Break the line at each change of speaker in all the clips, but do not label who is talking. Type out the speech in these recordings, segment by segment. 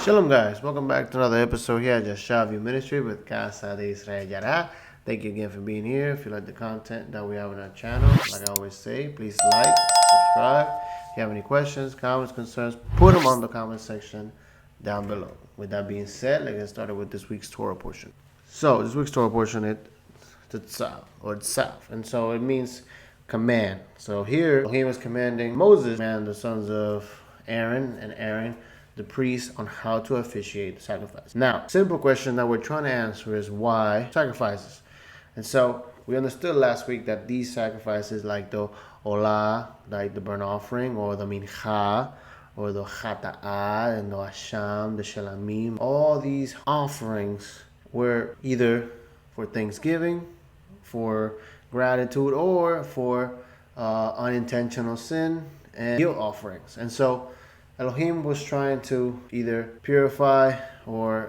Shalom guys, welcome back to another episode here at YASHAV Ministry with Casa de Israel Yara. Thank you again for being here. If you like the content that we have on our channel, like I always say, please like, subscribe. If you have any questions, comments, concerns, put them on the comment section down below. With that being said, let's get started with this week's Torah portion. So this week's Torah portion is the TZAV or TZAV, and so it means command. So here he was commanding Moses and the sons of Aaron the priest, on how to officiate the sacrifice. Now, simple question that we're trying to answer is why sacrifices. And so we understood last week that these sacrifices, like the olah, like the burnt offering, or the mincha, or the chata'ah, and the asham, the shelamim, all these offerings were either for thanksgiving, for gratitude, or for unintentional sin and guilt offerings. And so Elohim was trying to either purify or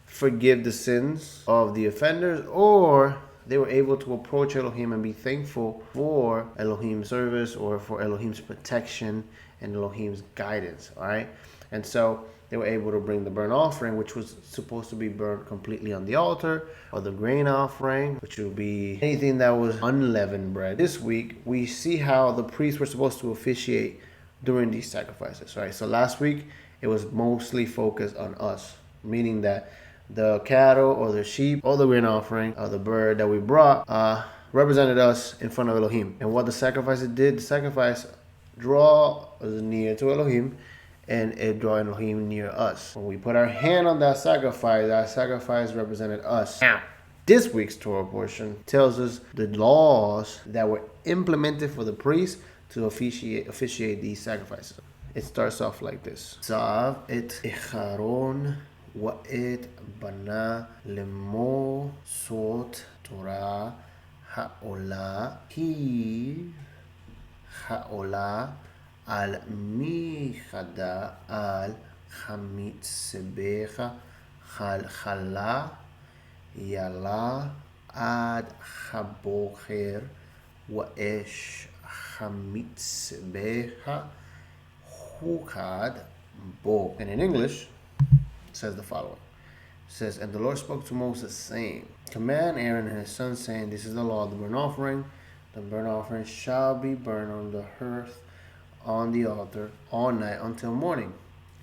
forgive the sins of the offenders, or they were able to approach Elohim and be thankful for Elohim's service or for Elohim's protection and Elohim's guidance. All right, and so they were able to bring the burnt offering, which was supposed to be burnt completely on the altar, or the grain offering, which would be anything that was unleavened bread. This week, we see how the priests were supposed to officiate during these sacrifices, right? So last week, it was mostly focused on us, meaning that the cattle or the sheep or the grain offering or the bird that we brought represented us in front of Elohim. And what the sacrifice did, the sacrifice draw us near to Elohim, and it draw Elohim near us. When we put our hand on that sacrifice represented us. Now, this week's Torah portion tells us the laws that were implemented for the priests to officiate these sacrifices. It starts off like this. Tzav et Echaron wa et bana lemo sot Torah ha'olah hi ha'olah al michada al chamitzbecha chala yala ad chabocher wa esh chamitzbecha hukad bo. And in English, it says the following. It says, and the Lord spoke to Moses, saying, command Aaron and his sons, saying, this is the law of the burnt offering. The burnt offering shall be burned on the hearth on the altar all night until morning.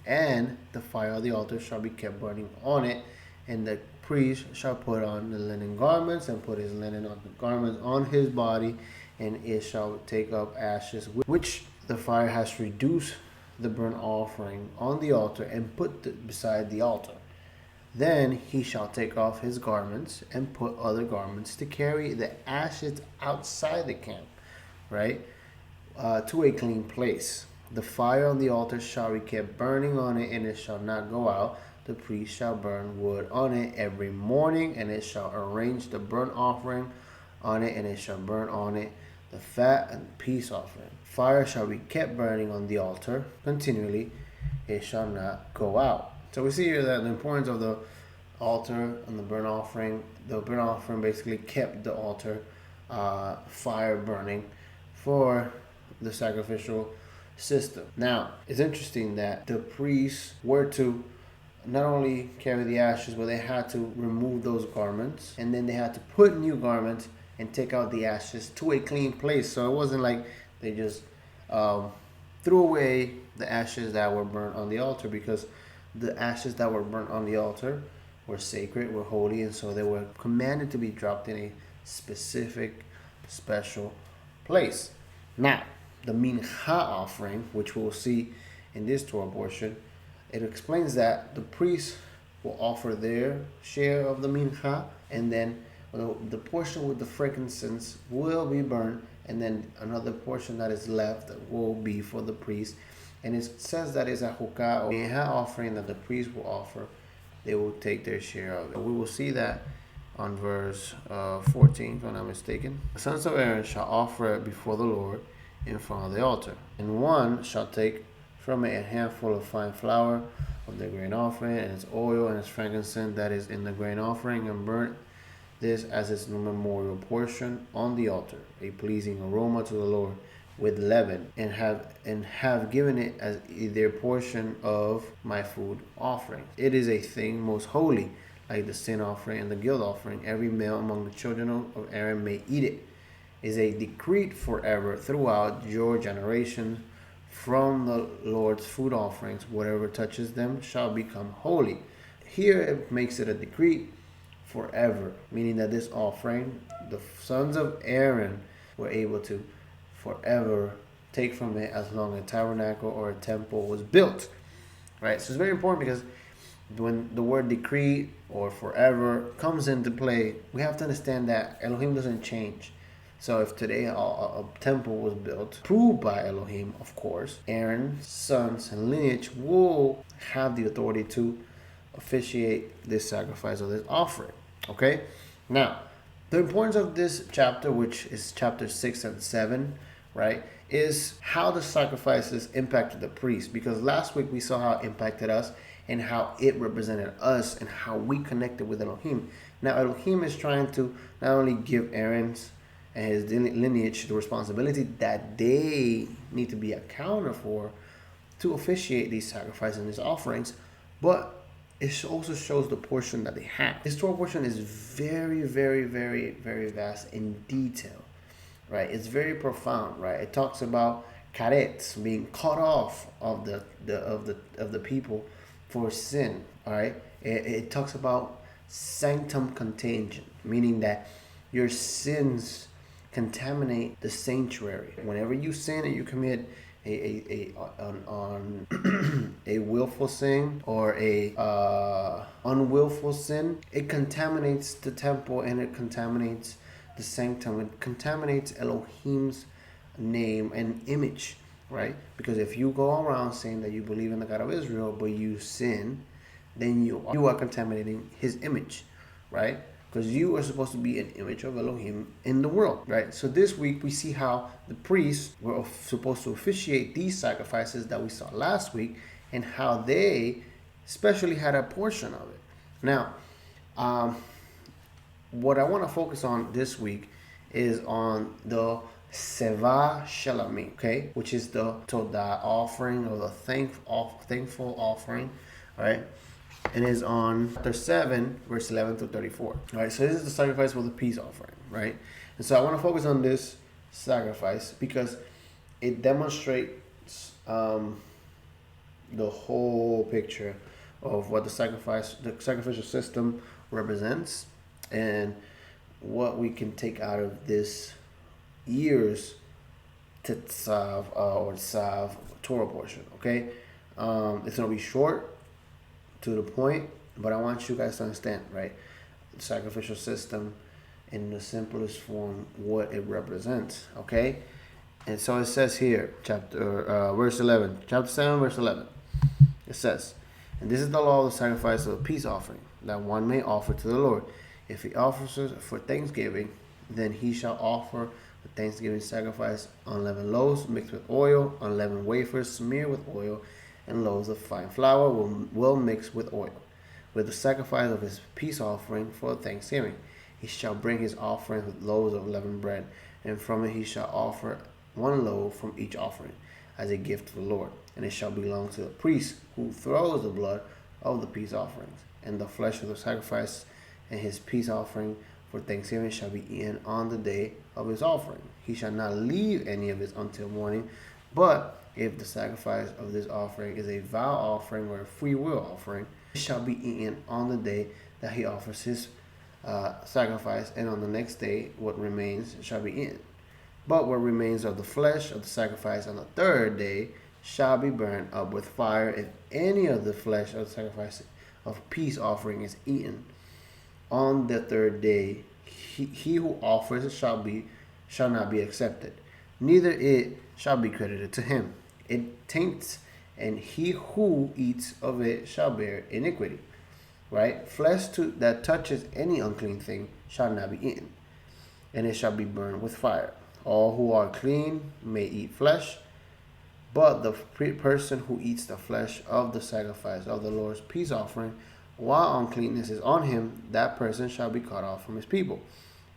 And the fire of the altar shall be kept burning on it. And the priest shall put on the linen garments and put his linen on the garments on his body. And it shall take up ashes, which the fire has reduced the burnt offering on the altar and put it beside the altar. Then he shall take off his garments and put other garments to carry the ashes outside the camp, right, to a clean place. The fire on the altar shall be kept burning on it, and it shall not go out. The priest shall burn wood on it every morning, and it shall arrange the burnt offering on it, and it shall burn on it the fat and peace offering. Fire shall be kept burning on the altar continually, it shall not go out. So we see here that the importance of the altar and the burnt offering. The burnt offering basically kept the altar fire burning for the sacrificial system. Now, it's interesting that the priests were to not only carry the ashes, but they had to remove those garments, and then they had to put new garments and take out the ashes to a clean place. So it wasn't like they just threw away the ashes that were burnt on the altar, because the ashes that were burnt on the altar were sacred, were holy, and so they were commanded to be dropped in a specific, special place. Now, the mincha offering, which we'll see in this Torah portion, it explains that the priests will offer their share of the mincha, and then the portion with the frankincense will be burned, and then another portion that is left will be for the priest. And it says that is a hukah or mincha offering that the priest will offer. They will take their share of it. We will see that on verse 14, if I'm not mistaken. The sons of Aaron shall offer it before the Lord in front of the altar. And one shall take from it a handful of fine flour of the grain offering, and its oil and its frankincense that is in the grain offering, and burn this as its memorial portion on the altar, a pleasing aroma to the Lord. with leaven, and have given it as their portion of my food offering. It is a thing most holy, like the sin offering and the guilt offering. Every male among the children of Aaron may eat it. Is a decree forever throughout your generations. From the Lord's food offerings, whatever touches them shall become holy. Here it makes it a decree forever, meaning that this offering, the sons of Aaron were able to forever take from it as long as a tabernacle or a temple was built. Right? So it's very important, because when the word decree or forever comes into play, we have to understand that Elohim doesn't change. So if today a temple was built, approved by Elohim, of course, Aaron's sons and lineage will have the authority to officiate this sacrifice or this offering. Okay? Now, the importance of this chapter, which is chapter 6 and 7, right, is how the sacrifices impacted the priest. Because last week we saw how it impacted us and how it represented us and how we connected with Elohim. Now, Elohim is trying to not only give Aaron's and his lineage the responsibility that they need to be accounted for to officiate these sacrifices and these offerings, but it also shows the portion that they have. This Torah portion is very, very, very, very vast in detail, right? It's very profound, right? It talks about karetz, being cut off of the people for sin, all right? It talks about sanctum contagion, meaning that your sins contaminate the sanctuary. Whenever you sin and you commit a willful sin or a unwillful sin, it contaminates the temple and it contaminates the sanctum. It contaminates Elohim's name and image, right? Because if you go around saying that you believe in the God of Israel but you sin, then you are contaminating his image, right? Because you are supposed to be an image of Elohim in the world, right? So this week we see how the priests were supposed to officiate these sacrifices that we saw last week, and how they especially had a portion of it. Now, what I want to focus on this week is on the Seva Shalami, okay, which is the Todah offering, or the thankful offering, right? And is on chapter 7, verse 11 to 34. All right, so this is the sacrifice for the peace offering, right? And so I want to focus on this sacrifice because it demonstrates the whole picture of what the sacrificial system represents, and what we can take out of this year's TZAV or TZAV Torah portion, okay? It's going to be short, to the point, but I want you guys to understand, right, the sacrificial system in the simplest form, what it represents, okay? And so it says here, verse 11, chapter 7, verse 11, it says, and this is the law of the sacrifice of a peace offering, that one may offer to the Lord. If he offers it for thanksgiving, then he shall offer the thanksgiving sacrifice unleavened loaves mixed with oil, unleavened wafers smeared with oil, and loaves of fine flour will mix with oil. With the sacrifice of his peace offering for thanksgiving, he shall bring his offering with loaves of leavened bread, and from it he shall offer one loaf from each offering, as a gift to the Lord. And it shall belong to the priest who throws the blood of the peace offerings, and the flesh of the sacrifice and his peace offering for thanksgiving shall be eaten on the day of his offering. He shall not leave any of it until morning, but if the sacrifice of this offering is a vow offering or a free will offering, it shall be eaten on the day that he offers his sacrifice, and on the next day what remains shall be eaten. But what remains of the flesh of the sacrifice on the third day shall be burned up with fire. If any of the flesh of the sacrifice of peace offering is eaten on the third day, he who offers it shall not be accepted, neither it shall be credited to him. It taints, and he who eats of it shall bear iniquity. Right? Flesh that touches any unclean thing shall not be eaten, and it shall be burned with fire. All who are clean may eat flesh, but the person who eats the flesh of the sacrifice of the Lord's peace offering, while uncleanness is on him, that person shall be cut off from his people.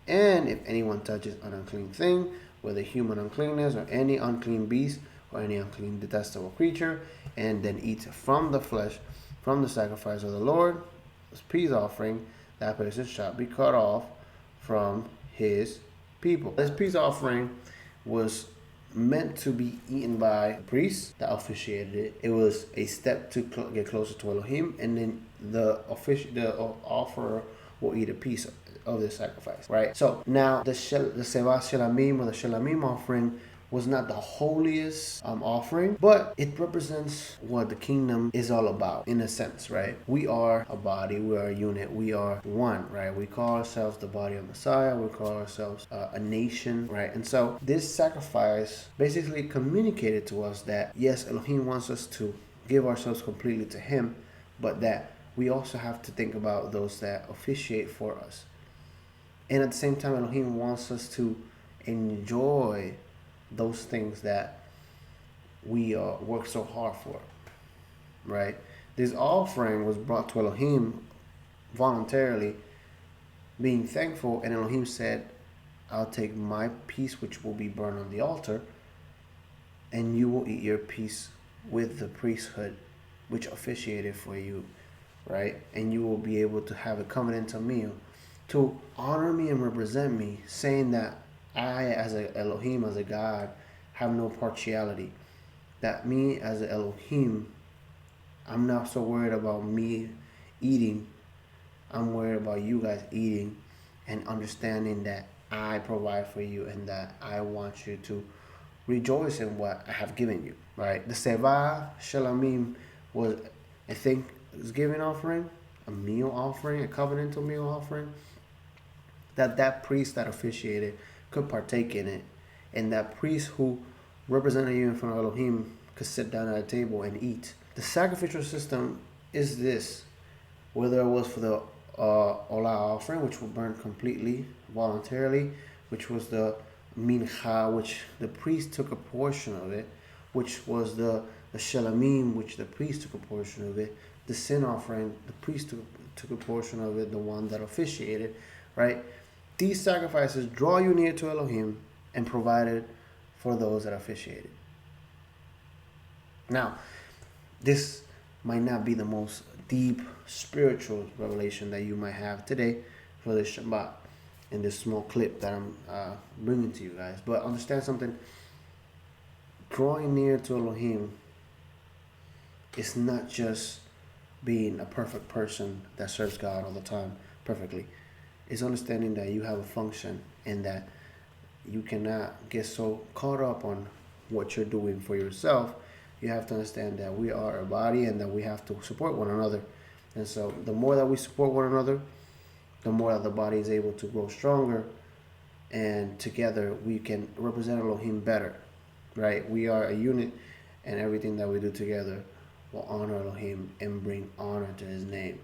And if anyone touches an unclean thing, whether human uncleanness or any unclean beast or any unclean detestable creature, and then eats from the flesh, from the sacrifice of the Lord's peace offering, that person shall be cut off from his people. This peace offering was meant to be eaten by the priest that officiated it. It was a step to get closer to Elohim, and then the offerer will eat a piece of the sacrifice, right? So now the Seva Shelamim, or the Shelamim offering, was not the holiest offering, but it represents what the kingdom is all about, in a sense, right? We are a body, we are a unit, we are one, right? We call ourselves the body of Messiah, we call ourselves a nation, right? And so this sacrifice basically communicated to us that, yes, Elohim wants us to give ourselves completely to him, but that we also have to think about those that officiate for us. And at the same time, Elohim wants us to enjoy those things that we work so hard for, right? This offering was brought to Elohim voluntarily, being thankful, and Elohim said, I'll take my piece, which will be burned on the altar, and you will eat your piece with the priesthood, which officiated for you, right? And you will be able to have a covenantal meal to honor me and represent me, saying that I, as a Elohim, as a God, have no partiality. That me, as a Elohim, I'm not so worried about me eating. I'm worried about you guys eating and understanding that I provide for you and that I want you to rejoice in what I have given you, right? The Seva Shelamim was a thanksgiving offering, a meal offering, a covenantal meal offering, that priest that officiated could partake in it, and that priest who represented you in front of Elohim could sit down at a table and eat. The sacrificial system is this, whether it was for the Olah offering, which was burned completely, voluntarily, which was the Mincha, which the priest took a portion of it, which was the Shelamim, which the priest took a portion of it, the sin offering, the priest took a portion of it, the one that officiated, right? These sacrifices draw you near to Elohim and provided for those that officiated. Now, this might not be the most deep spiritual revelation that you might have today for this Shabbat in this small clip that I'm bringing to you guys. But understand something. Drawing near to Elohim is not just being a perfect person that serves God all the time perfectly. It's understanding that you have a function and that you cannot get so caught up on what you're doing for yourself. You have to understand that we are a body and that we have to support one another. And so the more that we support one another, the more that the body is able to grow stronger, and together we can represent Elohim better, right? We are a unit, and everything that we do together will honor Elohim and bring honor to his name.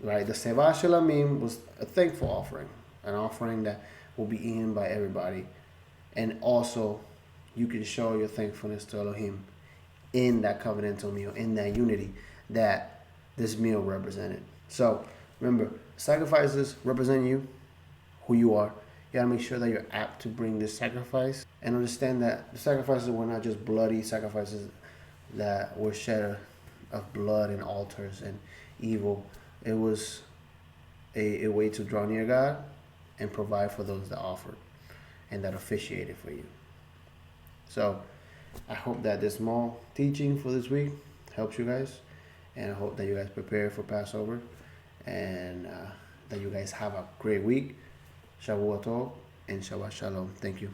Right, the Seva Shelamim was a thankful offering, an offering that will be eaten by everybody. And also, you can show your thankfulness to Elohim in that covenantal meal, in that unity that this meal represented. So, remember, sacrifices represent you, who you are. You gotta make sure that you're apt to bring this sacrifice and understand that the sacrifices were not just bloody sacrifices that were shed of blood and altars and evil. It was a way to draw near God and provide for those that offered and that officiated for you. So I hope that this small teaching for this week helps you guys, and I hope that you guys prepare for Passover, and that you guys have a great week. Shavuot Tov and Shabbat Shalom. Thank you.